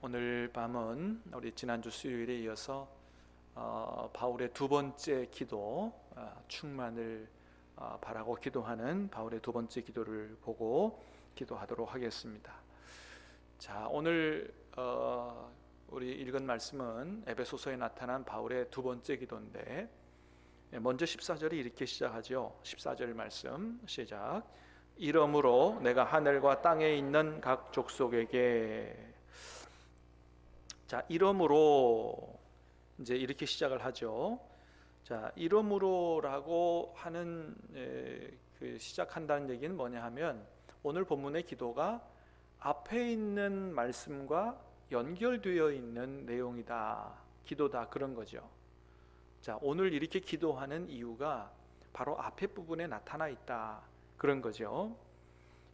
오늘 밤은 우리 지난주 수요일에 이어서 바울의 두 번째 기도, 충만을 바라고 기도하는 바울의 두 번째 기도를 보고 기도하도록 하겠습니다. 자, 오늘 우리 읽은 말씀은 에베소서에 나타난 바울의 두 번째 기도인데, 먼저 14절이 이렇게 시작하죠. 14절 말씀 시작. 이러므로 내가 하늘과 땅에 있는 각 족속에게. 자, 이러므로 이제 이렇게 시작을 하죠. 자, 이러므로라고 하는 시작한다는 얘기는 뭐냐 하면, 오늘 본문의 기도가 앞에 있는 말씀과 연결되어 있는 내용이다, 기도다, 그런 거죠. 자, 오늘 이렇게 기도하는 이유가 바로 앞에 부분에 나타나 있다, 그런 거죠.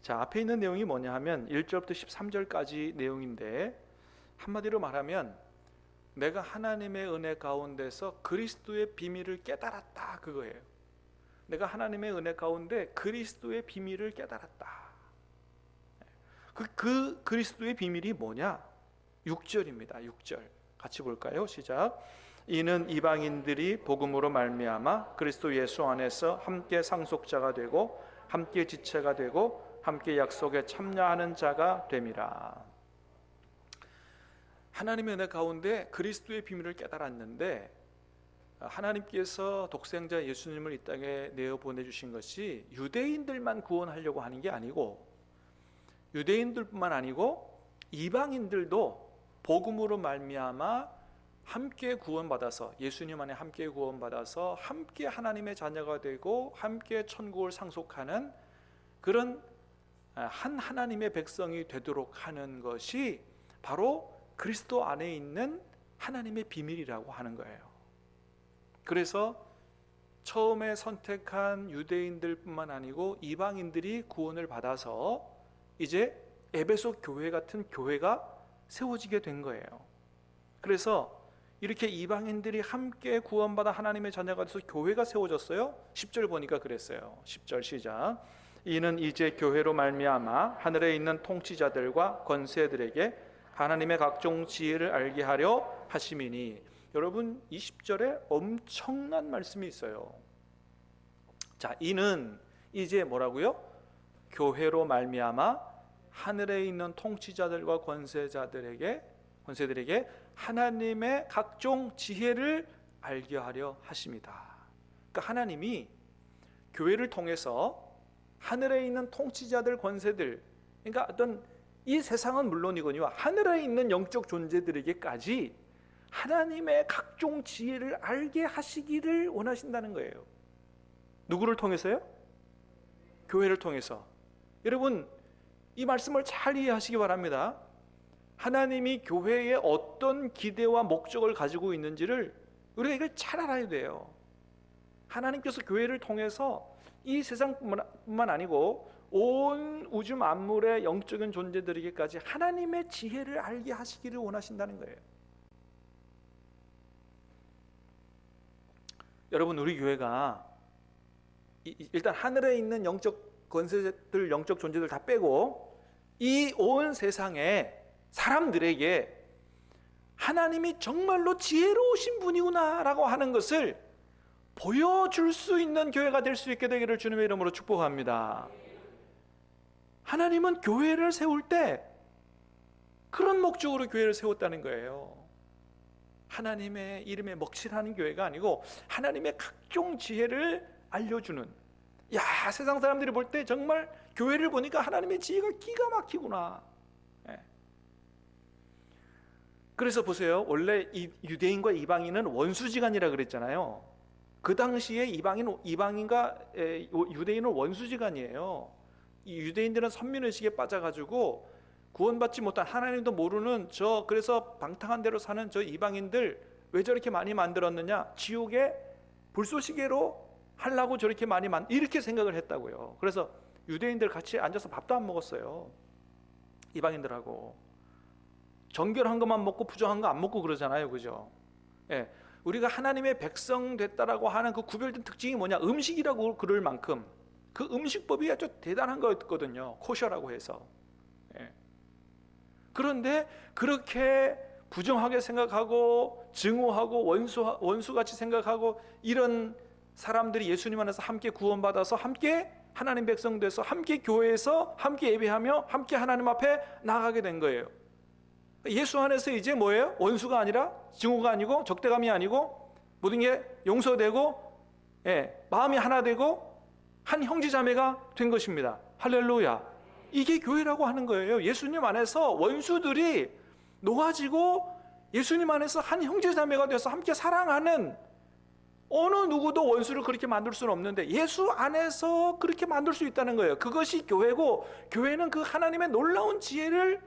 자, 앞에 있는 내용이 뭐냐 하면 1절부터 13절까지 내용인데, 한마디로 말하면 내가 하나님의 은혜 가운데서 그리스도의 비밀을 깨달았다, 그거예요. 내가 하나님의 은혜 가운데 그리스도의 비밀을 깨달았다. 그 그리스도의 비밀이 뭐냐? 6절입니다. 6절 같이 볼까요? 시작. 이는 이방인들이 복음으로 말미암아 그리스도 예수 안에서 함께 상속자가 되고 함께 지체가 되고 함께 약속에 참여하는 자가 됨이라. 하나님의 은혜 가운데 그리스도의 비밀을 깨달았는데, 하나님께서 독생자 예수님을 이 땅에 내어 보내주신 것이 유대인들만 구원하려고 하는 게 아니고, 유대인들뿐만 아니고 이방인들도 복음으로 말미암아 함께 구원받아서, 예수님 안에 함께 구원받아서 함께 하나님의 자녀가 되고 함께 천국을 상속하는 그런 한 하나님의 백성이 되도록 하는 것이 바로 그리스도 안에 있는 하나님의 비밀이라고 하는 거예요. 그래서 처음에 선택한 유대인들뿐만 아니고 이방인들이 구원을 받아서 이제 에베소 교회 같은 교회가 세워지게 된 거예요. 그래서 이렇게 이방인들이 함께 구원받아 하나님의 자녀가 돼서 교회가 세워졌어요. 10절 보니까 그랬어요. 10절 시작. 이는 이제 교회로 말미암아 하늘에 있는 통치자들과 권세들에게 하나님의 각종 지혜를 알게 하려 하심이니. 여러분, 20절에 엄청난 말씀이 있어요. 자, 이는 이제 뭐라고요? 교회로 말미암아 하늘에 있는 통치자들과 권세들에게 하나님의 각종 지혜를 알게 하려 하심이다. 그러니까 하나님이 교회를 통해서 하늘에 있는 통치자들, 권세들, 그러니까 어떤 이 세상은 물론이거니와 하늘에 있는 영적 존재들에게까지 하나님의 각종 지혜를 알게 하시기를 원하신다는 거예요. 누구를 통해서요? 교회를 통해서. 여러분, 이 말씀을 잘 이해하시기 바랍니다. 하나님이 교회에 어떤 기대와 목적을 가지고 있는지를 우리가 이걸 잘 알아야 돼요. 하나님께서 교회를 통해서 이 세상뿐만 아니고 온 우주 만물의 영적인 존재들에게까지 하나님의 지혜를 알게 하시기를 원하신다는 거예요. 여러분, 우리 교회가 일단 하늘에 있는 영적 권세들, 영적 존재들 다 빼고 이 온 세상에 사람들에게 하나님이 정말로 지혜로우신 분이구나라고 하는 것을 보여줄 수 있는 교회가 될 수 있게 되기를 주님의 이름으로 축복합니다. 하나님은 교회를 세울 때 그런 목적으로 교회를 세웠다는 거예요. 하나님의 이름에 먹칠하는 교회가 아니고 하나님의 각종 지혜를 알려주는. 야, 세상 사람들이 볼 때 정말 교회를 보니까 하나님의 지혜가 기가 막히구나. 그래서 보세요. 원래 유대인과 이방인은 원수지간이라 그랬잖아요. 그 당시에 이방인과 유대인은 원수지간이에요. 이 유대인들은 선민의식에 빠져가지고 구원받지 못한, 하나님도 모르는 그래서 방탕한 대로 사는 저 이방인들 왜 저렇게 많이 만들었느냐, 지옥에 불쏘시개로 하려고 저렇게 많이 이렇게 생각을 했다고요. 그래서 유대인들 같이 앉아서 밥도 안 먹었어요. 이방인들하고 정결한 것만 먹고 부정한 거 안 먹고 그러잖아요, 그죠? 예, 우리가 하나님의 백성 됐다라고 하는 그 구별된 특징이 뭐냐? 음식이라고 그럴 만큼 그 음식법이 아주 대단한 거였거든요. 코셔라고 해서. 예. 그런데 그렇게 부정하게 생각하고 증오하고 원수같이 생각하고 이런 사람들이 예수님 안에서 함께 구원받아서 함께 하나님 백성 돼서 함께 교회에서 함께 예배하며 함께 하나님 앞에 나가게 된 거예요. 예수 안에서 이제 뭐예요? 원수가 아니라, 증오가 아니고, 적대감이 아니고, 모든 게 용서되고, 마음이 하나 되고 한 형제자매가 된 것입니다. 할렐루야. 이게 교회라고 하는 거예요. 예수님 안에서 원수들이 놓아지고 예수님 안에서 한 형제자매가 되어서 함께 사랑하는, 어느 누구도 원수를 그렇게 만들 수는 없는데 예수 안에서 그렇게 만들 수 있다는 거예요. 그것이 교회고, 교회는 그 하나님의 놀라운 지혜를,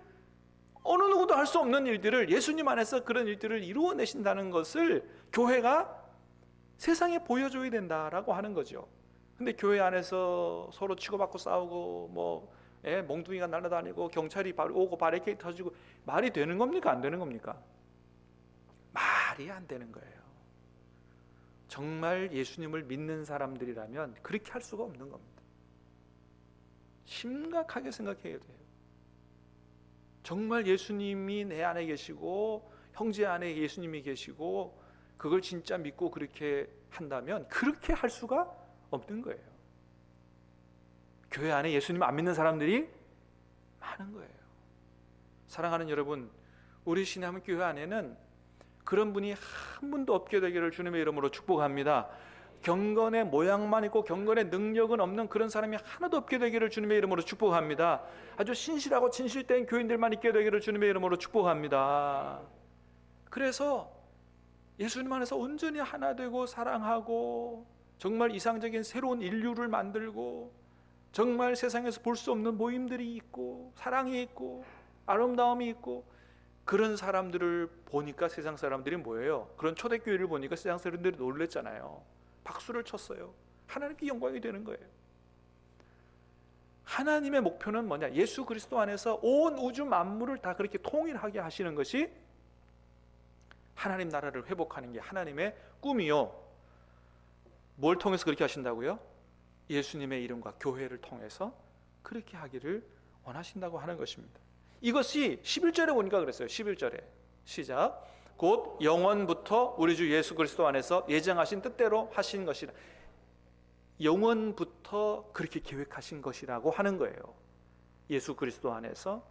어느 누구도 할 수 없는 일들을 예수님 안에서 그런 일들을 이루어내신다는 것을 교회가 세상에 보여줘야 된다라고 하는 거죠. 근데 교회 안에서 서로 치고받고 싸우고 몽둥이가 날아다니고 경찰이 오고 바리케이트 터지고, 말이 되는 겁니까? 안 되는 겁니까? 말이 안 되는 거예요. 정말 예수님을 믿는 사람들이라면 그렇게 할 수가 없는 겁니다. 심각하게 생각해야 돼요. 정말 예수님이 내 안에 계시고 형제 안에 예수님이 계시고 그걸 진짜 믿고 그렇게 한다면 그렇게 할 수가 없는 거예요. 교회 안에 예수님 안 믿는 사람들이 많은 거예요. 사랑하는 여러분, 우리 신앙 교회 안에는 그런 분이 한 분도 없게 되기를 주님의 이름으로 축복합니다. 경건의 모양만 있고 경건의 능력은 없는 그런 사람이 하나도 없게 되기를 주님의 이름으로 축복합니다. 아주 신실하고 진실된 교인들만 있게 되기를 주님의 이름으로 축복합니다. 그래서 예수님 안에서 온전히 하나 되고 사랑하고 정말 이상적인 새로운 인류를 만들고 정말 세상에서 볼 수 없는 모임들이 있고 사랑이 있고 아름다움이 있고, 그런 사람들을 보니까 세상 사람들이 뭐예요? 그런 초대교회를 보니까 세상 사람들이 놀랬잖아요. 박수를 쳤어요. 하나님께 영광이 되는 거예요. 하나님의 목표는 뭐냐? 예수 그리스도 안에서 온 우주 만물을 다 그렇게 통일하게 하시는 것이 하나님 나라를 회복하는 게 하나님의 꿈이요. 뭘 통해서 그렇게 하신다고요? 예수님의 이름과 교회를 통해서 그렇게 하기를 원하신다고 하는 것입니다. 이것이 11절에 보니까 그랬어요. 11절에 시작. 곧 영원부터 우리 주 예수 그리스도 안에서 예정하신 뜻대로 하신 것이라. 영원부터 그렇게 계획하신 것이라고 하는 거예요. 예수 그리스도 안에서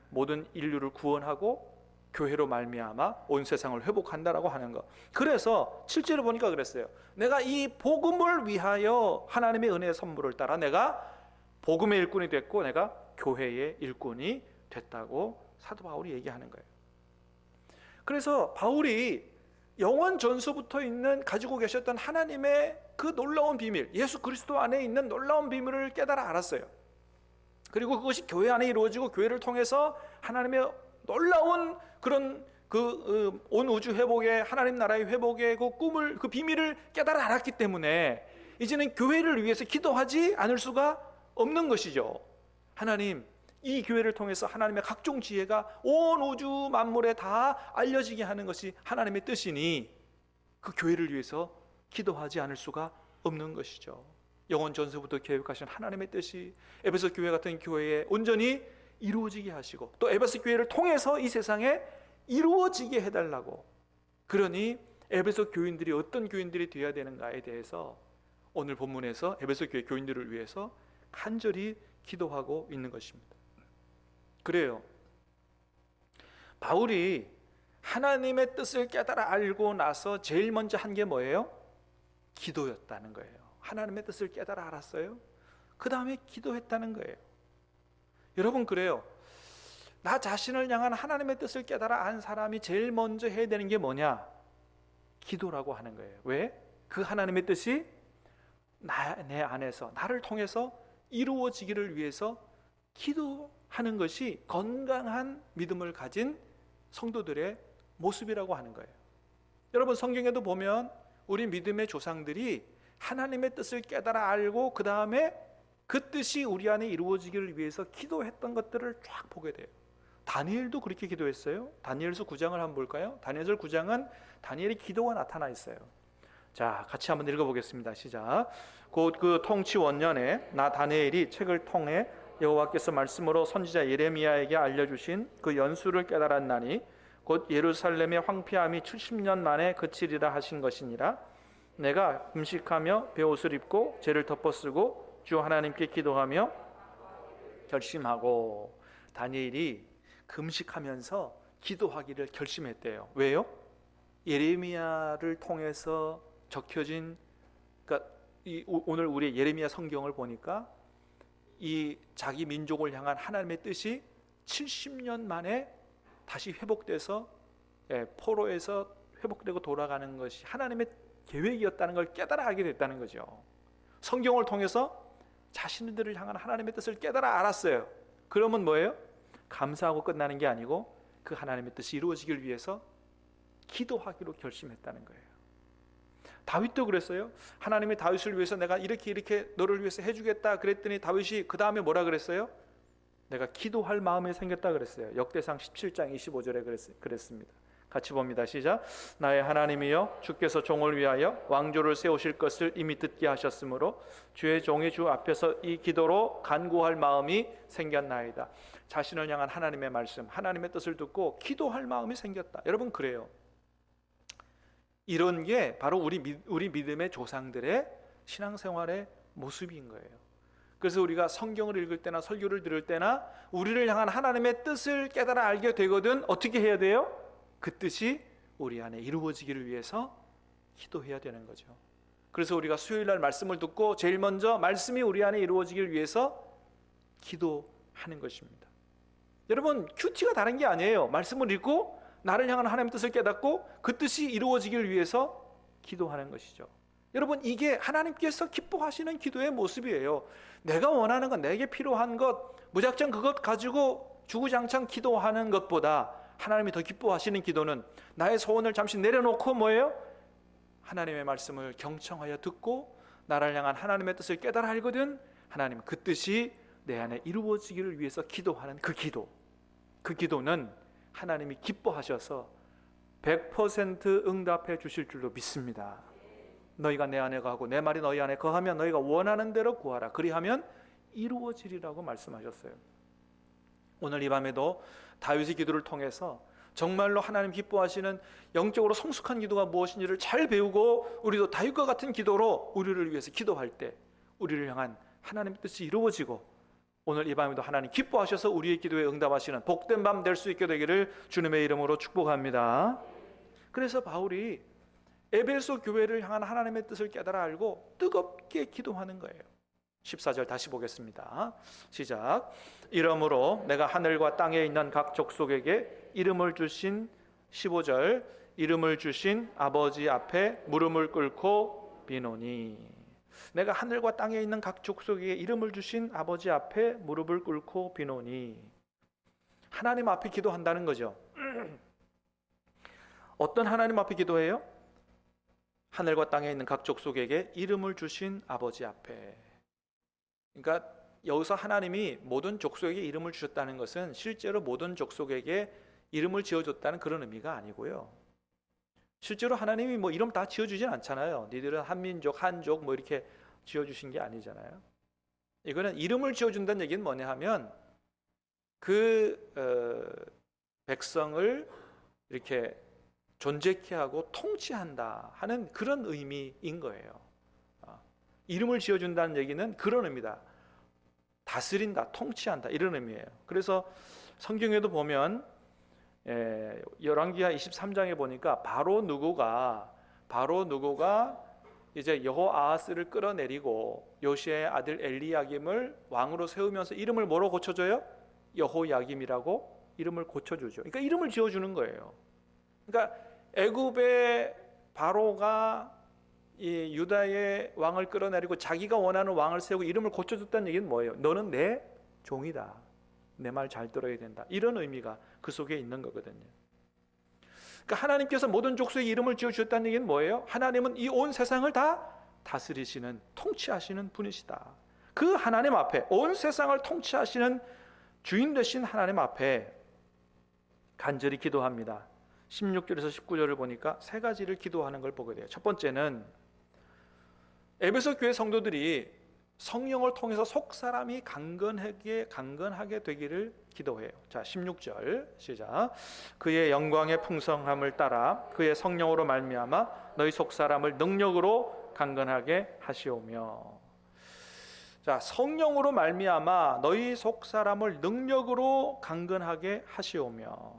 모든 인류를 구원하고 교회로 말미암아 온 세상을 회복한다라고 하는 것. 그래서 7절에 보니까 그랬어요. 내가 이 복음을 위하여 하나님의 은혜의 선물을 따라 내가 복음의 일꾼이 됐고 내가 교회의 일꾼이 됐다고 사도 바울이 얘기하는 거예요. 그래서 바울이 영원 전서부터 있는 가지고 계셨던 하나님의 그 놀라운 비밀, 예수 그리스도 안에 있는 놀라운 비밀을 깨달아 알았어요. 그리고 그것이 교회 안에 이루어지고 교회를 통해서 하나님의 놀라운 그런 온 우주 회복의 하나님 나라의 회복의 그 꿈을, 그 비밀을 깨달아 알았기 때문에 이제는 교회를 위해서 기도하지 않을 수가 없는 것이죠. 하나님, 이 교회를 통해서 하나님의 각종 지혜가 온 우주 만물에 다 알려지게 하는 것이 하나님의 뜻이니 그 교회를 위해서 기도하지 않을 수가 없는 것이죠. 영원 전서부터 계획하신 하나님의 뜻이 에베소 교회 같은 교회에 온전히 이루어지게 하시고 또 에베소 교회를 통해서 이 세상에 이루어지게 해달라고, 그러니 에베소 교인들이 어떤 교인들이 되어야 되는가에 대해서 오늘 본문에서 에베소 교회 교인들을 위해서 간절히 기도하고 있는 것입니다. 그래요. 바울이 하나님의 뜻을 깨달아 알고 나서 제일 먼저 한 게 뭐예요? 기도였다는 거예요. 하나님의 뜻을 깨달아 알았어요. 그 다음에 기도했다는 거예요. 여러분, 그래요. 나 자신을 향한 하나님의 뜻을 깨달아 안 사람이 제일 먼저 해야 되는 게 뭐냐? 기도라고 하는 거예요. 왜? 그 하나님의 뜻이 내 안에서 나를 통해서 이루어지기를 위해서 기도하는 것이 건강한 믿음을 가진 성도들의 모습이라고 하는 거예요. 여러분, 성경에도 보면 우리 믿음의 조상들이 하나님의 뜻을 깨달아 알고 그 다음에 그 뜻이 우리 안에 이루어지기를 위해서 기도했던 것들을 쫙 보게 돼요. 다니엘도 그렇게 기도했어요. 다니엘서 9장을 한번 볼까요? 다니엘서 9장은 다니엘의 기도가 나타나 있어요. 자, 같이 한번 읽어보겠습니다. 시작. 곧 그 통치 원년에 나 다니엘이 책을 통해 여호와께서 말씀으로 선지자 예레미야에게 알려주신 그 연수를 깨달았나니 곧 예루살렘의 황폐함이 70년 만에 그치리라 하신 것이니라. 내가 금식하며 베옷을 입고 죄를 덮어쓰고 주 하나님께 기도하며 결심하고. 다니엘이 금식하면서 기도하기를 결심했대요. 왜요? 예레미야를 통해서 적혀진, 그러니까 오늘 우리 예레미야 성경을 보니까 이 자기 민족을 향한 하나님의 뜻이 70년 만에 다시 회복돼서 포로에서 회복되고 돌아가는 것이 하나님의 계획이었다는 걸 깨달아 알게 됐다는 거죠. 성경을 통해서 자신들을 향한 하나님의 뜻을 깨달아 알았어요. 그러면 뭐예요? 감사하고 끝나는 게 아니고 그 하나님의 뜻이 이루어지길 위해서 기도하기로 결심했다는 거예요. 다윗도 그랬어요. 하나님이 다윗을 위해서 내가 이렇게 너를 위해서 해주겠다 그랬더니 다윗이 그 다음에 뭐라 그랬어요? 내가 기도할 마음이 생겼다 그랬어요. 역대상 17장 25절에 그랬습니다. 같이 봅니다. 시작. 나의 하나님이여, 주께서 종을 위하여 왕조를 세우실 것을 이미 듣게 하셨으므로 주의 종이 주 앞에서 이 기도로 간구할 마음이 생겼나이다. 자신을 향한 하나님의 말씀, 하나님의 뜻을 듣고 기도할 마음이 생겼다. 여러분, 그래요. 이런 게 바로 우리 믿음의 조상들의 신앙생활의 모습인 거예요. 그래서 우리가 성경을 읽을 때나 설교를 들을 때나 우리를 향한 하나님의 뜻을 깨달아 알게 되거든. 어떻게 해야 돼요? 그 뜻이 우리 안에 이루어지기를 위해서 기도해야 되는 거죠. 그래서 우리가 수요일 날 말씀을 듣고 제일 먼저 말씀이 우리 안에 이루어지기를 위해서 기도하는 것입니다. 여러분, 큐티가 다른 게 아니에요. 말씀을 읽고 나를 향한 하나님의 뜻을 깨닫고 그 뜻이 이루어지기를 위해서 기도하는 것이죠. 여러분, 이게 하나님께서 기뻐하시는 기도의 모습이에요. 내가 원하는 것, 내게 필요한 것, 무작정 그것 가지고 주구장창 기도하는 것보다 하나님이 더 기뻐하시는 기도는 나의 소원을 잠시 내려놓고 뭐예요? 하나님의 말씀을 경청하여 듣고 나를 향한 하나님의 뜻을 깨달아 알거든. 하나님 그 뜻이 내 안에 이루어지기를 위해서 기도하는 그 기도는 하나님이 기뻐하셔서 100% 응답해 주실 줄로 믿습니다. 너희가 내 안에 거하고 내 말이 너희 안에 거하면 너희가 원하는 대로 구하라. 그리하면 이루어지리라고 말씀하셨어요. 오늘 이 밤에도 다윗의 기도를 통해서 정말로 하나님 기뻐하시는 영적으로 성숙한 기도가 무엇인지를 잘 배우고 우리도 다윗과 같은 기도로 우리를 위해서 기도할 때 우리를 향한 하나님의 뜻이 이루어지고 오늘 이 밤에도 하나님 기뻐하셔서 우리의 기도에 응답하시는 복된 밤 될 수 있게 되기를 주님의 이름으로 축복합니다. 그래서 바울이 에베소 교회를 향한 하나님의 뜻을 깨달아 알고 뜨겁게 기도하는 거예요. 14절 다시 보겠습니다. 시작. 이러므로 내가 하늘과 땅에 있는 각 족속에게 이름을 주신 15절 이름을 주신 아버지 앞에 무릎을 꿇고 비노니. 내가 하늘과 땅에 있는 각 족속에게 이름을 주신 아버지 앞에 무릎을 꿇고 비노니. 하나님 앞에 기도한다는 거죠. 어떤 하나님 앞에 기도해요? 하늘과 땅에 있는 각 족속에게 이름을 주신 아버지 앞에. 그러니까 여기서 하나님이 모든 족속에게 이름을 주셨다는 것은 실제로 모든 족속에게 이름을 지어줬다는 그런 의미가 아니고요. 실제로 하나님이 뭐 이름 다 지어주진 않잖아요. 니들은 한민족, 한족 뭐 이렇게 지어주신 게 아니잖아요. 이거는 이름을 지어준다는 얘기는 뭐냐 하면 백성을 이렇게 존재케 하고 통치한다 하는 그런 의미인 거예요. 이름을 지어준다는 얘기는 그런 의미다. 다스린다, 통치한다 이런 의미예요. 그래서 성경에도 보면 열왕기하 23장에 보니까 바로 누구가 이제 여호아하스를 끌어내리고 요시의 아들 엘리야김을 왕으로 세우면서 이름을 뭐로 고쳐줘요? 여호야김이라고 이름을 고쳐주죠. 그러니까 이름을 지어주는 거예요. 그러니까 애굽의 바로가 이 유다의 왕을 끌어내리고 자기가 원하는 왕을 세우고 이름을 고쳐줬다는 얘기는 뭐예요? 너는 내 종이다. 내 말 잘 들어야 된다. 이런 의미가 그 속에 있는 거거든요. 그러니까 하나님께서 모든 족속의 이름을 지어주셨다는 얘기는 뭐예요? 하나님은 이 온 세상을 다 다스리시는, 통치하시는 분이시다. 그 하나님 앞에, 온 세상을 통치하시는 주인 되신 하나님 앞에 간절히 기도합니다. 16절에서 19절을 보니까 세 가지를 기도하는 걸 보게 돼요. 첫 번째는 에베소 교회 성도들이 성령을 통해서 속 사람이 강건하게 되기를 기도해요. 자, 16절 시작. 그의 영광의 풍성함을 따라 그의 성령으로 말미암아 너희 속 사람을 능력으로 강건하게 하시오며. 자, 성령으로 말미암아 너희 속 사람을 능력으로 강건하게 하시오며.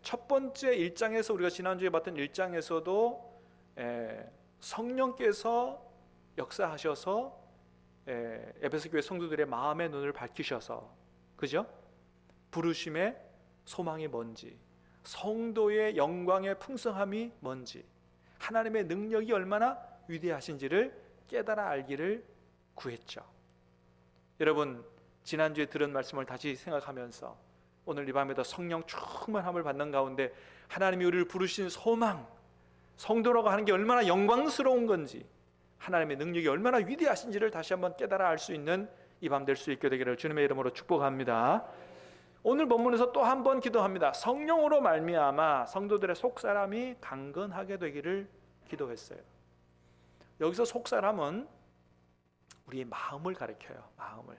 첫 번째 1장에서 우리가 지난주에 봤던 1장에서도 성령께서 역사하셔서 에베소 교회 성도들의 마음의 눈을 밝히셔서, 그죠? 부르심의 소망이 뭔지, 성도의 영광의 풍성함이 뭔지, 하나님의 능력이 얼마나 위대하신지를 깨달아 알기를 구했죠. 여러분, 지난주에 들은 말씀을 다시 생각하면서 오늘 이 밤에도 성령 충만함을 받는 가운데 하나님이 우리를 부르신 소망, 성도라고 하는 게 얼마나 영광스러운 건지, 하나님의 능력이 얼마나 위대하신지를 다시 한번 깨달아 알 수 있는 이 밤 될 수 있게 되기를 주님의 이름으로 축복합니다. 오늘 본문에서 또 한 번 기도합니다. 성령으로 말미암아 성도들의 속사람이 강건하게 되기를 기도했어요. 여기서 속사람은 우리의 마음을 가리켜요. 마음을.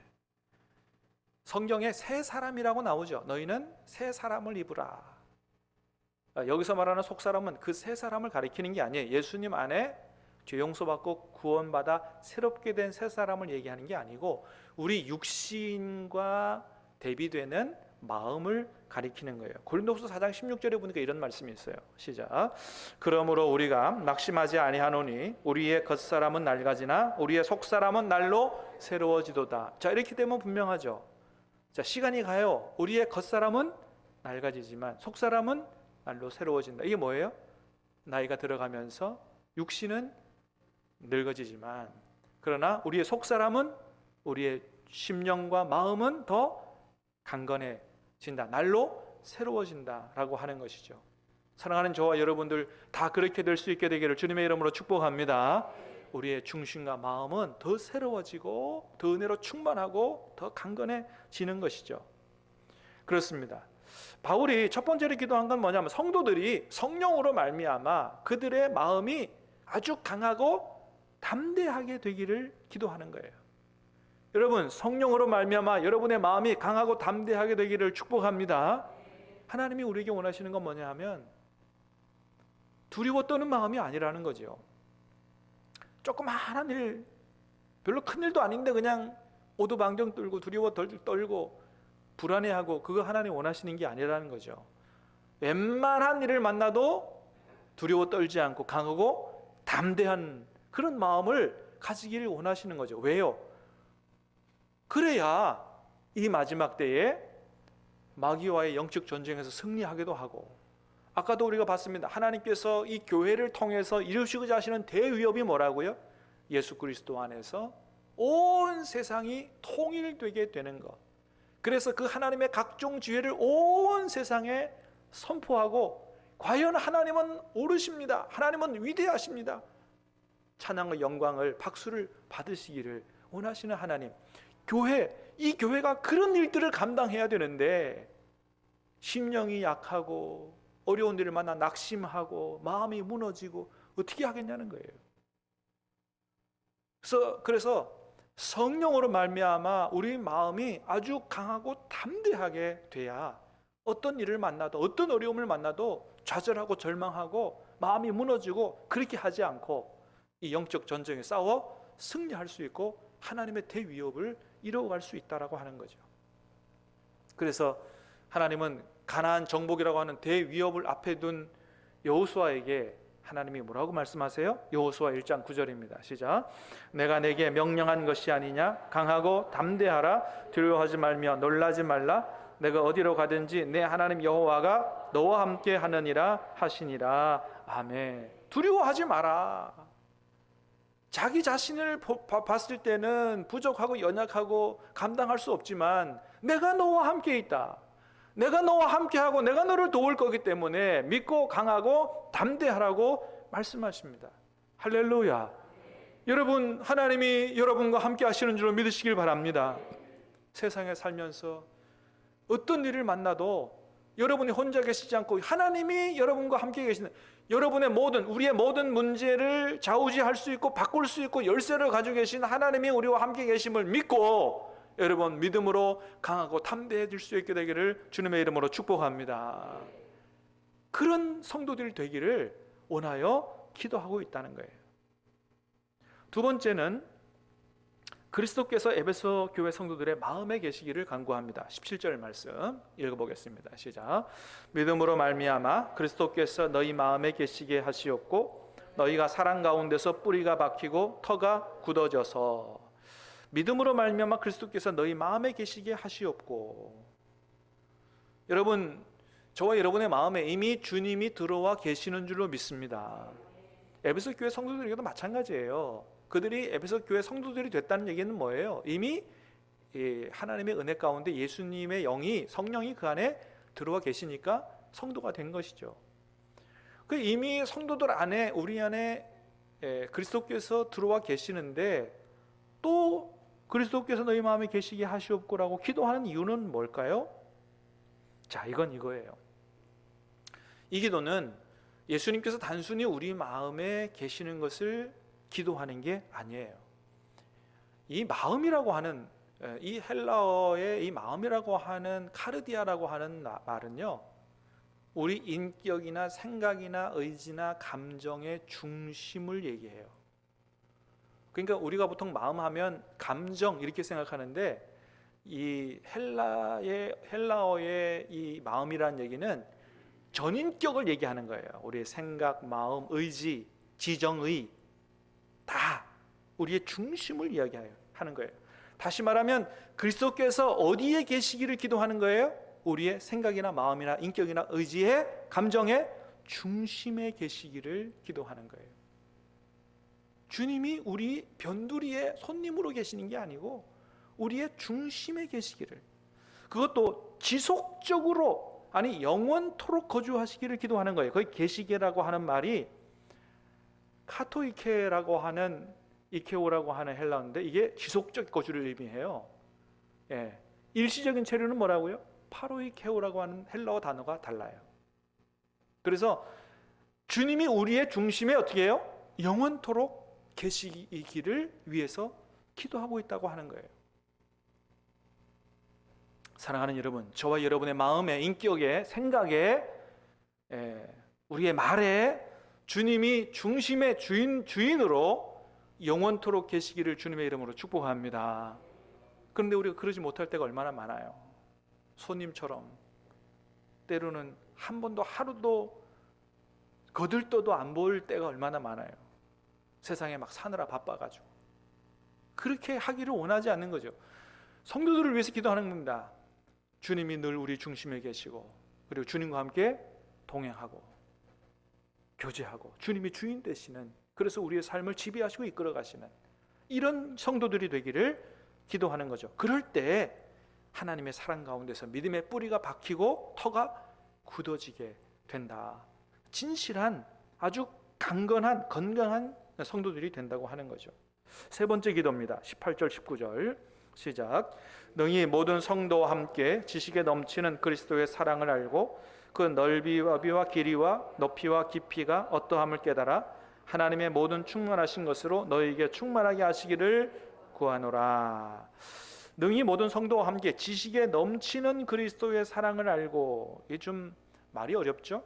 성경에 새 사람이라고 나오죠. 너희는 새 사람을 입으라. 여기서 말하는 속사람은 그 새 사람을 가리키는 게 아니에요. 예수님 안에 죄 용서받고 구원받아 새롭게 된 새 사람을 얘기하는 게 아니고 우리 육신과 대비되는 마음을 가리키는 거예요. 고린도후서 4장 16절에 보니까 이런 말씀이 있어요. 시작. 그러므로 우리가 낙심하지 아니하노니 우리의 겉사람은 낡아지나 우리의 속사람은 날로 새로워지도다. 자, 이렇게 되면 분명하죠. 자, 시간이 가요. 우리의 겉사람은 낡아지지만 속사람은 날로 새로워진다. 이게 뭐예요? 나이가 들어가면서 육신은 늙어지지만 그러나 우리의 속사람은, 우리의 심령과 마음은 더 강건해진다. 날로 새로워진다라고 하는 것이죠. 사랑하는 저와 여러분들 다 그렇게 될 수 있게 되기를 주님의 이름으로 축복합니다. 우리의 중심과 마음은 더 새로워지고 더 은혜로 충만하고 더 강건해지는 것이죠. 그렇습니다. 바울이 첫 번째로 기도한 건 뭐냐면 성도들이 성령으로 말미암아 그들의 마음이 아주 강하고 담대하게 되기를 기도하는 거예요. 여러분, 성령으로 말미암아 여러분의 마음이 강하고 담대하게 되기를 축복합니다. 하나님이 우리에게 원하시는 건 뭐냐 하면 두려워 떠는 마음이 아니라는 거죠. 조그마한 일, 별로 큰 일도 아닌데 그냥 오두방정 떨고 두려워 떨고 불안해하고, 그거 하나님 원하시는 게 아니라는 거죠. 웬만한 일을 만나도 두려워 떨지 않고 강하고 담대한 그런 마음을 가지기를 원하시는 거죠. 왜요? 그래야 이 마지막 때에 마귀와의 영적 전쟁에서 승리하기도 하고, 아까도 우리가 봤습니다. 하나님께서 이 교회를 통해서 이루시고자 하시는 대위협이 뭐라고요? 예수 그리스도 안에서 온 세상이 통일되게 되는 것. 그래서 그 하나님의 각종 지혜를 온 세상에 선포하고, 과연 하나님은 옳으십니다. 하나님은 위대하십니다. 찬양과 영광을, 박수를 받으시기를 원하시는 하나님. 이 교회가 그런 일들을 감당해야 되는데 심령이 약하고 어려운 일을 만나 낙심하고 마음이 무너지고 어떻게 하겠냐는 거예요. 그래서 성령으로 말미암아 우리 마음이 아주 강하고 담대하게 돼야 어떤 일을 만나도, 어떤 어려움을 만나도 좌절하고 절망하고 마음이 무너지고 그렇게 하지 않고 이 영적 전쟁에 싸워 승리할 수 있고 하나님의 대위협을 이루어갈 수 있다라고 하는 거죠. 그래서 하나님은 가나안 정복이라고 하는 대위협을 앞에 둔 여호수아에게 하나님이 뭐라고 말씀하세요? 여호수아 1장 9절입니다. 시작. 내가 내게 명령한 것이 아니냐? 강하고 담대하라. 두려워하지 말며 놀라지 말라. 내가 어디로 가든지 내 하나님 여호와가 너와 함께 하느니라 하시니라. 아멘. 두려워하지 마라. 자기 자신을 봤을 때는 부족하고 연약하고 감당할 수 없지만 내가 너와 함께 있다. 내가 너와 함께하고 내가 너를 도울 거기 때문에 믿고 강하고 담대하라고 말씀하십니다. 할렐루야. 여러분, 하나님이 여러분과 함께 하시는 줄 믿으시길 바랍니다. 세상에 살면서 어떤 일을 만나도 여러분이 혼자 계시지 않고 하나님이 여러분과 함께 계시는, 여러분의 모든, 우리의 모든 문제를 좌우지할 수 있고 바꿀 수 있고 열쇠를 가지고 계신 하나님이 우리와 함께 계심을 믿고 여러분 믿음으로 강하고 담대해질 수 있게 되기를 주님의 이름으로 축복합니다. 그런 성도들이 되기를 원하여 기도하고 있다는 거예요. 두 번째는 그리스도께서 에베소 교회 성도들의 마음에 계시기를 간구합니다. 17절 말씀 읽어보겠습니다. 시작. 믿음으로 말미암아 그리스도께서 너희 마음에 계시게 하시옵고 너희가 사랑 가운데서 뿌리가 박히고 터가 굳어져서. 믿음으로 말미암아 그리스도께서 너희 마음에 계시게 하시옵고. 여러분, 저와 여러분의 마음에 이미 주님이 들어와 계시는 줄로 믿습니다. 에베소 교회 성도들에게도 마찬가지예요. 그들이 에베소 교회 성도들이 됐다는 얘기는 뭐예요? 이미 하나님의 은혜 가운데 예수님의 영이, 성령이 그 안에 들어와 계시니까 성도가 된 것이죠. 그 이미 성도들 안에, 우리 안에 그리스도께서 들어와 계시는데 또 그리스도께서 너희 마음에 계시게 하시옵고라고 기도하는 이유는 뭘까요? 자, 이건 이거예요. 이 기도는 예수님께서 단순히 우리 마음에 계시는 것을 기도하는 게 아니에요. 이 마음이라고 하는, 이 헬라어의 이 마음이라고 하는 카르디아라고 하는 말은요, 우리 인격이나 생각이나 의지나 감정의 중심을 얘기해요. 그러니까 우리가 보통 마음 하면 감정 이렇게 생각하는데, 이 헬라어의 이 마음이라는 얘기는 전인격을 얘기하는 거예요. 우리의 생각, 마음, 의지, 지정의 다 우리의 중심을 이야기하는 거예요. 다시 말하면 그리스도께서 어디에 계시기를 기도하는 거예요? 우리의 생각이나 마음이나 인격이나 의지의, 감정의 중심에 계시기를 기도하는 거예요. 주님이 우리 변두리에 손님으로 계시는 게 아니고 우리의 중심에 계시기를, 그것도 지속적으로, 아니 영원토록 거주하시기를 기도하는 거예요. 거기 계시게라고 하는 말이 카토이케라고 하는, 이케오라고 하는 헬라어인데 이게 지속적 거주를 의미해요. 일시적인 체류는 뭐라고요? 파로이케오라고 하는 헬라어 단어가 달라요. 그래서 주님이 우리의 중심에 어떻게 해요? 영원토록 계시기를 위해서 기도하고 있다고 하는 거예요. 사랑하는 여러분, 저와 여러분의 마음에, 인격에, 생각에, 우리의 말에 주님이 중심의 주인으로 영원토록 계시기를 주님의 이름으로 축복합니다. 그런데 우리가 그러지 못할 때가 얼마나 많아요. 손님처럼 때로는 한 번도, 하루도 거들떠도 안 볼 때가 얼마나 많아요. 세상에 막 사느라 바빠가지고. 그렇게 하기를 원하지 않는 거죠. 성도들을 위해서 기도하는 겁니다. 주님이 늘 우리 중심에 계시고, 그리고 주님과 함께 동행하고 교제하고, 주님이 주인 되시는, 그래서 우리의 삶을 지배하시고 이끌어 가시는 이런 성도들이 되기를 기도하는 거죠. 그럴 때 하나님의 사랑 가운데서 믿음의 뿌리가 박히고 터가 굳어지게 된다. 진실한, 아주 강건한, 건강한 성도들이 된다고 하는 거죠. 세 번째 기도입니다. 18절 19절 시작. 너희 모든 성도와 함께 지식에 넘치는 그리스도의 사랑을 알고 그 넓이와 길이와 높이와 깊이가 어떠함을 깨달아 하나님의 모든 충만하신 것으로 너희에게 충만하게 하시기를 구하노라. 너희 모든 성도와 함께 지식에 넘치는 그리스도의 사랑을 알고, 이게 좀 말이 어렵죠?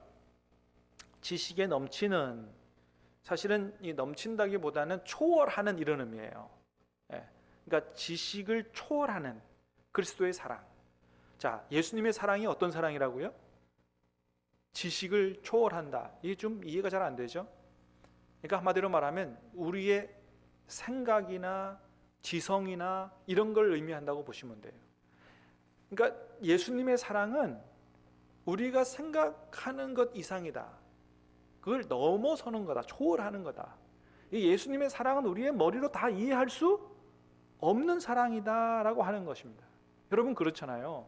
지식에 넘치는, 사실은 이 넘친다기보다는 초월하는 이런 의미예요. 그러니까 지식을 초월하는 그리스도의 사랑. 자, 예수님의 사랑이 어떤 사랑이라고요? 지식을 초월한다. 이게 좀 이해가 잘 안 되죠? 그러니까 한마디로 말하면 우리의 생각이나 지성이나 이런 걸 의미한다고 보시면 돼요. 그러니까 예수님의 사랑은 우리가 생각하는 것 이상이다. 그걸 넘어서는 거다. 초월하는 거다. 이 예수님의 사랑은 우리의 머리로 다 이해할 수 없는 사랑이다라고 하는 것입니다. 여러분 그렇잖아요.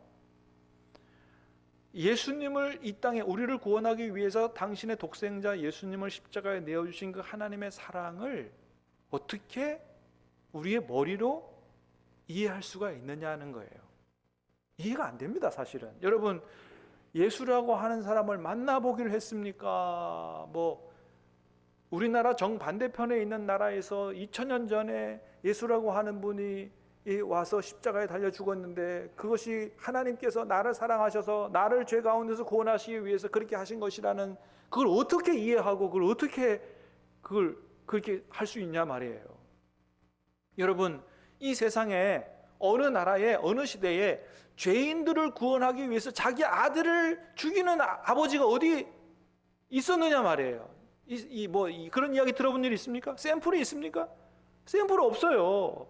예수님을 이 땅에 우리를 구원하기 위해서 당신의 독생자 예수님을 십자가에 내어주신 그 하나님의 사랑을 어떻게 우리의 머리로 이해할 수가 있느냐는 거예요. 이해가 안 됩니다, 사실은. 여러분, 예수라고 하는 사람을 만나보기를 했습니까? 우리나라 정반대편에 있는 나라에서 2000년 전에 예수라고 하는 분이 와서 십자가에 달려 죽었는데 그것이 하나님께서 나를 사랑하셔서 나를 죄 가운데서 구원하시기 위해서 그렇게 하신 것이라는, 그걸 어떻게 이해하고 그걸 어떻게 그렇게 할 수 있냐 말이에요. 여러분, 이 세상에 어느 나라에 어느 시대에 죄인들을 구원하기 위해서 자기 아들을 죽이는 아버지가 어디 있었느냐 말이에요. 그런 이야기 들어본 일 있습니까? 샘플이 있습니까? 샘플 없어요.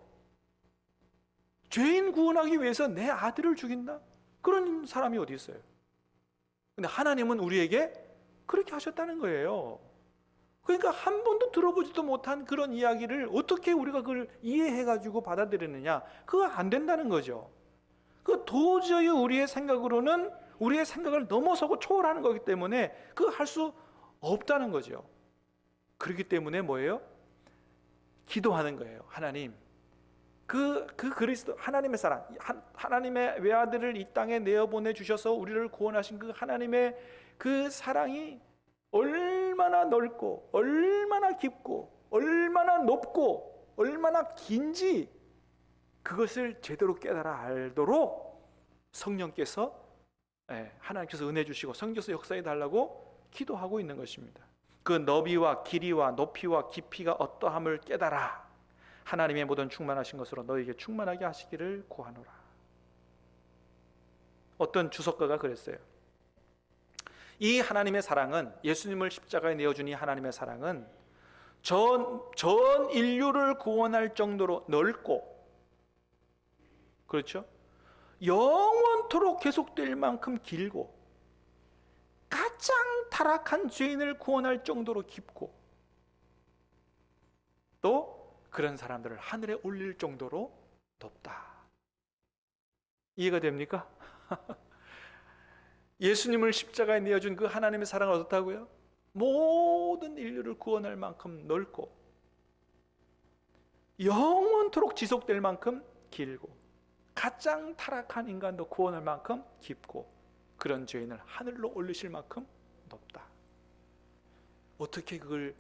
죄인 구원하기 위해서 내 아들을 죽인다? 그런 사람이 어디 있어요? 근데 하나님은 우리에게 그렇게 하셨다는 거예요. 그러니까 한 번도 들어보지도 못한 그런 이야기를 어떻게 우리가 그걸 이해해가지고 받아들이느냐? 그거 안 된다는 거죠. 그 도저히 우리의 생각으로는 우리의 생각을 넘어서고 초월하는 거기 때문에 그거 할 수 없다는 거죠. 그렇기 때문에 뭐예요? 기도하는 거예요. 하나님, 그 그리스도 하나님의 사랑, 하나님의 외아들을 이 땅에 내어보내 주셔서 우리를 구원하신 그 하나님의 그 사랑이 얼마나 넓고 얼마나 깊고 얼마나 높고 얼마나 긴지 그것을 제대로 깨달아 알도록 성령께서, 하나님께서 은혜 주시고 성령께서 역사해 달라고 기도하고 있는 것입니다. 그 너비와 길이와 높이와 깊이가 어떠함을 깨달아 하나님의 모든 충만하신 것으로 너에게 충만하게 하시기를 구하노라. 어떤 주석가가 그랬어요. 이 하나님의 사랑은, 예수님을 십자가에 내어준 이 하나님의 사랑은 전 인류를 구원할 정도로 넓고, 그렇죠? 영원토록 계속될 만큼 길고, 가장 타락한 죄인을 구원할 정도로 깊고, 또 그런 사람들을 하늘에 올릴 정도로 높다. 이해가 됩니까? 예수님을 십자가에 내어준 그 하나님의 사랑은 어떻다고요? 모든 인류를 구원할 만큼 넓고 영원토록 지속될 만큼 길고 가장 타락한 인간도 구원할 만큼 깊고 그런 죄인을 하늘로 올리실 만큼 높다. 어떻게 그걸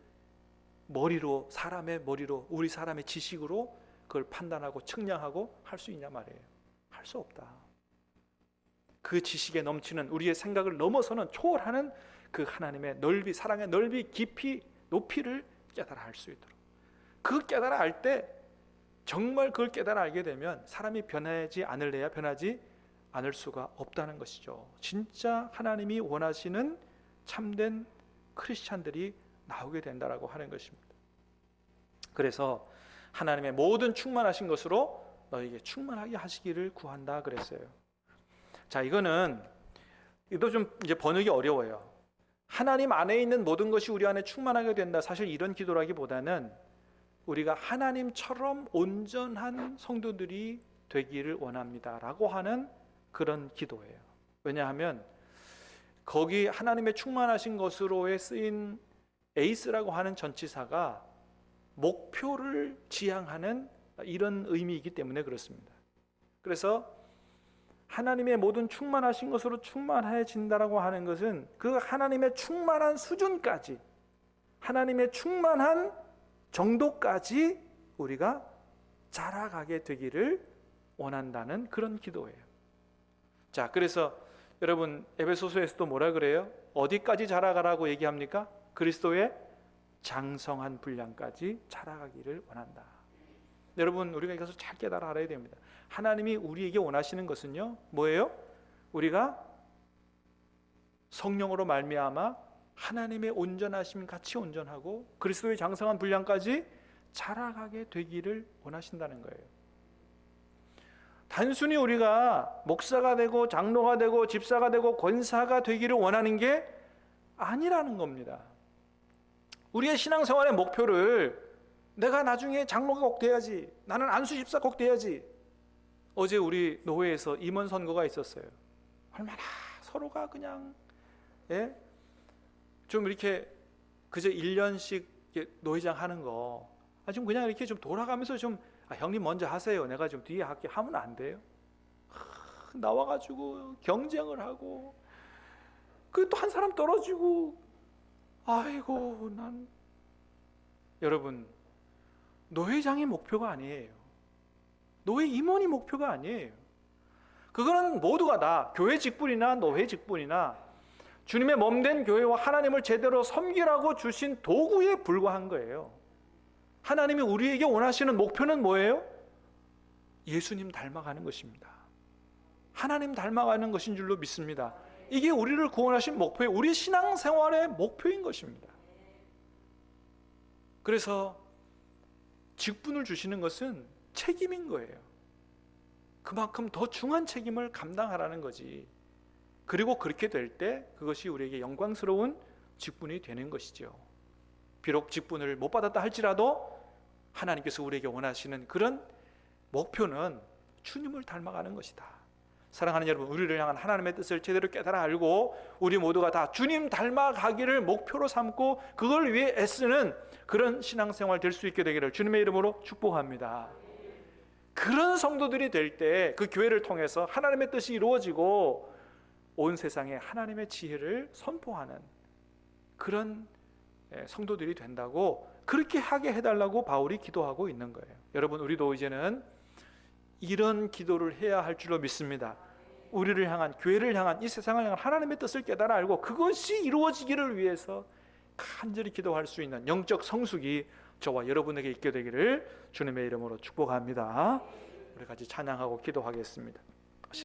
머리로, 사람의 머리로, 우리 사람의 지식으로 그걸 판단하고 측량하고 할 수 있냐 말이에요. 할 수 없다. 그 지식에 넘치는, 우리의 생각을 넘어서는, 초월하는 그 하나님의 넓이, 사랑의 넓이, 깊이, 높이를 깨달아 알 수 있도록, 그 깨달아 알 때, 정말 그걸 깨달아 알게 되면 사람이 변하지 않을래야 변하지 않을 수가 없다는 것이죠. 진짜 하나님이 원하시는 참된 크리스찬들이 나오게 된다라고 하는 것입니다. 그래서 하나님의 모든 충만하신 것으로 너에게 충만하게 하시기를 구한다 그랬어요. 자, 이것도 좀 이제 번역이 어려워요. 하나님 안에 있는 모든 것이 우리 안에 충만하게 된다. 사실 이런 기도라기보다는 우리가 하나님처럼 온전한 성도들이 되기를 원합니다라고 하는 그런 기도예요. 왜냐하면 거기 하나님의 충만하신 것으로에 쓰인 에이스라고 하는 전치사가 목표를 지향하는 이런 의미이기 때문에 그렇습니다. 그래서 하나님의 모든 충만하신 것으로 충만해진다라고 하는 것은 그 하나님의 충만한 수준까지, 하나님의 충만한 정도까지 우리가 자라가게 되기를 원한다는 그런 기도예요. 자, 그래서 여러분 에베소서에서도 뭐라 그래요? 어디까지 자라가라고 얘기합니까? 그리스도의 장성한 분량까지 자라가기를 원한다. 여러분, 우리가 이것을 잘 깨달아 알아야 됩니다. 하나님이 우리에게 원하시는 것은요, 뭐예요? 우리가 성령으로 말미암아 하나님의 온전하심 같이 온전하고 그리스도의 장성한 분량까지 자라가게 되기를 원하신다는 거예요. 단순히 우리가 목사가 되고 장로가 되고 집사가 되고 권사가 되기를 원하는 게 아니라는 겁니다. 우리의 신앙생활의 목표를 내가 나중에 장로가 꼭 돼야지, 나는 안수 집사 꼭 돼야지. 어제 우리 노회에서 임원 선거가 있었어요. 얼마나 서로가 그냥 좀 이렇게 그저 1년씩 노회장 하는 거 좀 그냥 이렇게 좀 돌아가면서 좀 형님 먼저 하세요, 내가 좀 뒤에 할게 하면 안 돼요? 나와가지고 경쟁을 하고 거기 또 한 사람 떨어지고, 아이고 난. 여러분, 노회장이 목표가 아니에요. 노회 임원이 목표가 아니에요. 그거는 모두가 다 교회 직분이나 노회 직분이나 주님의 몸된 교회와 하나님을 제대로 섬기라고 주신 도구에 불과한 거예요. 하나님이 우리에게 원하시는 목표는 뭐예요? 예수님 닮아가는 것입니다. 하나님 닮아가는 것인 줄로 믿습니다. 이게 우리를 구원하신 목표예요. 우리 신앙생활의 목표인 것입니다. 그래서 직분을 주시는 것은 책임인 거예요. 그만큼 더 중한 책임을 감당하라는 거지. 그리고 그렇게 될 때 그것이 우리에게 영광스러운 직분이 되는 것이죠. 비록 직분을 못 받았다 할지라도 하나님께서 우리에게 원하시는 그런 목표는 주님을 닮아가는 것이다. 사랑하는 여러분, 우리를 향한 하나님의 뜻을 제대로 깨달아 알고 우리 모두가 다 주님 닮아가기를 목표로 삼고 그걸 위해 애쓰는 그런 신앙생활 될 수 있게 되기를 주님의 이름으로 축복합니다. 그런 성도들이 될 때 그 교회를 통해서 하나님의 뜻이 이루어지고 온 세상에 하나님의 지혜를 선포하는 그런 성도들이 된다고, 그렇게 하게 해달라고 바울이 기도하고 있는 거예요. 여러분, 우리도 이제는 이런 기도를 해야 할 줄로 믿습니다. 우리를 향한, 교회를 향한, 이 세상을 향한 하나님의 뜻을 깨달아 알고 그것이 이루어지기를 위해서 간절히 기도할 수 있는 영적 성숙이 저와 여러분에게 있게 되기를 주님의 이름으로 축복합니다. 우리 같이 찬양하고 기도하겠습니다.